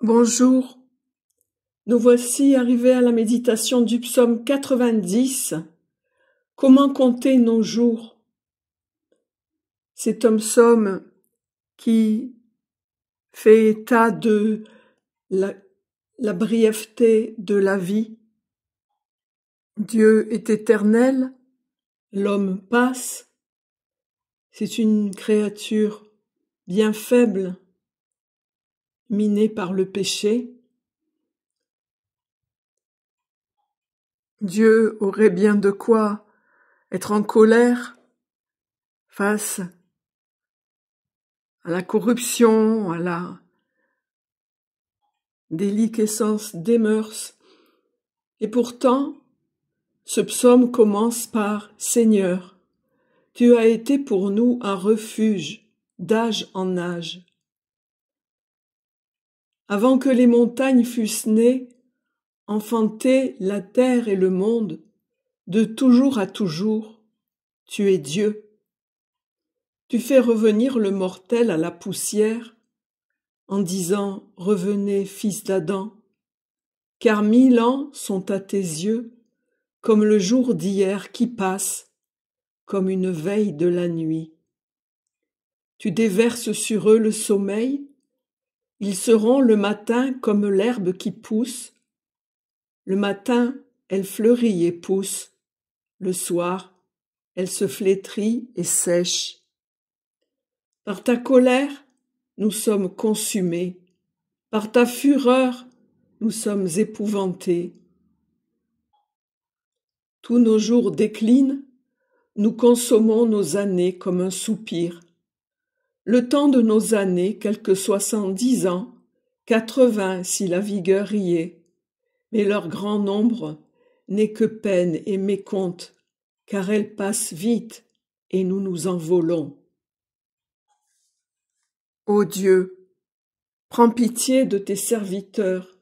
Bonjour, nous voici arrivés à la méditation du psaume 90. Comment compter nos jours? C'est un psaume qui fait état de la brièveté de la vie. Dieu est éternel, l'homme passe. C'est une créature bien faible, minée par le péché. Dieu aurait bien de quoi être en colère face à la corruption, à la déliquescence des mœurs. Et pourtant, ce psaume commence par « Seigneur, tu as été pour nous un refuge d'âge en âge. Avant que les montagnes fussent nées, enfanté la terre et le monde, de toujours à toujours, tu es Dieu. Tu fais revenir le mortel à la poussière, en disant « Revenez, fils d'Adam », car 1000 ans sont à tes yeux comme le jour d'hier qui passe, comme une veille de la nuit. Tu déverses sur eux le sommeil, ils seront le matin comme l'herbe qui pousse. Le matin, elle fleurit et pousse, le soir, elle se flétrit et sèche. Par ta colère, nous sommes consumés, par ta fureur, nous sommes épouvantés. Tous nos jours déclinent, nous consommons nos années comme un soupir. Le temps de nos années, quelque 70 ans, 80 si la vigueur y est, mais leur grand nombre n'est que peine et mécompte, car elles passent vite et nous nous envolons. Ô Dieu, prends pitié de tes serviteurs,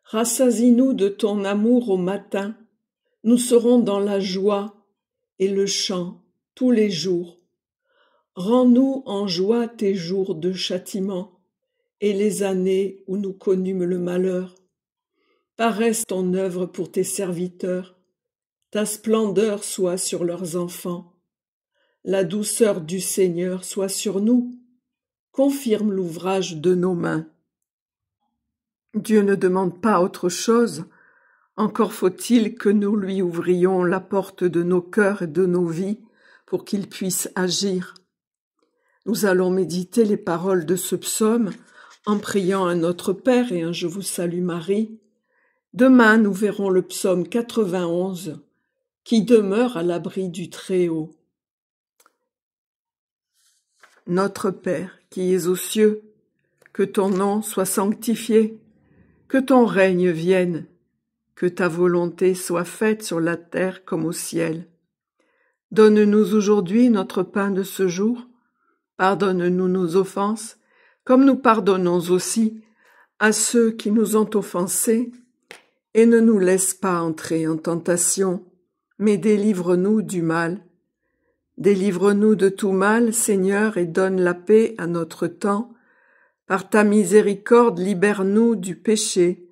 rassasie-nous de ton amour au matin, nous serons dans la joie et le chant tous les jours. Rends-nous en joie tes jours de châtiment et les années où nous connûmes le malheur. Paraisse ton œuvre pour tes serviteurs, ta splendeur soit sur leurs enfants. La douceur du Seigneur soit sur nous, confirme l'ouvrage de nos mains. Dieu ne demande pas autre chose, encore faut-il que nous lui ouvrions la porte de nos cœurs et de nos vies pour qu'il puisse agir. Nous allons méditer les paroles de ce psaume en priant un Notre Père et un Je vous salue Marie. Demain, nous verrons le psaume 91 qui demeure à l'abri du Très-Haut. Notre Père qui es aux cieux, que ton nom soit sanctifié, que ton règne vienne, que ta volonté soit faite sur la terre comme au ciel. Donne-nous aujourd'hui notre pain de ce jour. Pardonne-nous nos offenses, comme nous pardonnons aussi à ceux qui nous ont offensés, et ne nous laisse pas entrer en tentation, mais délivre-nous du mal. Délivre-nous de tout mal, Seigneur, et donne la paix à notre temps. Par ta miséricorde, libère-nous du péché.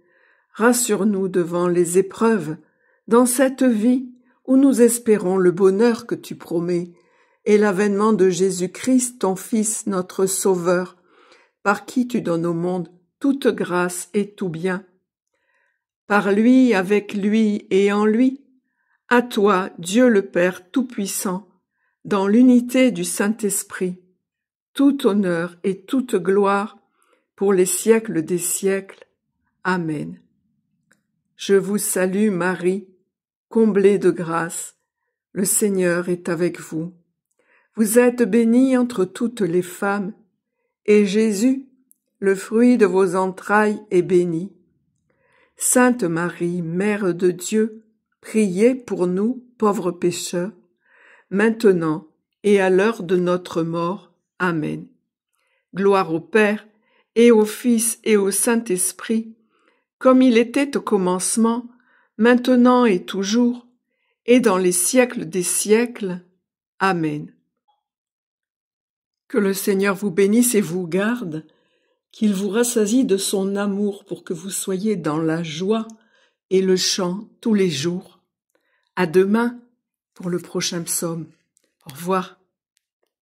Rassure-nous devant les épreuves, dans cette vie où nous espérons le bonheur que tu promets, et l'avènement de Jésus-Christ, ton Fils, notre Sauveur, par qui tu donnes au monde toute grâce et tout bien. Par lui, avec lui et en lui, à toi, Dieu le Père Tout-Puissant, dans l'unité du Saint-Esprit, tout honneur et toute gloire pour les siècles des siècles. Amen. Je vous salue Marie, comblée de grâce, le Seigneur est avec vous. Vous êtes bénie entre toutes les femmes, et Jésus, le fruit de vos entrailles, est béni. Sainte Marie, Mère de Dieu, priez pour nous, pauvres pécheurs, maintenant et à l'heure de notre mort. Amen. Gloire au Père, et au Fils, et au Saint-Esprit, comme il était au commencement, maintenant et toujours, et dans les siècles des siècles. Amen. Que le Seigneur vous bénisse et vous garde, qu'il vous rassasie de son amour pour que vous soyez dans la joie et le chant tous les jours. À demain pour le prochain psaume. Au revoir.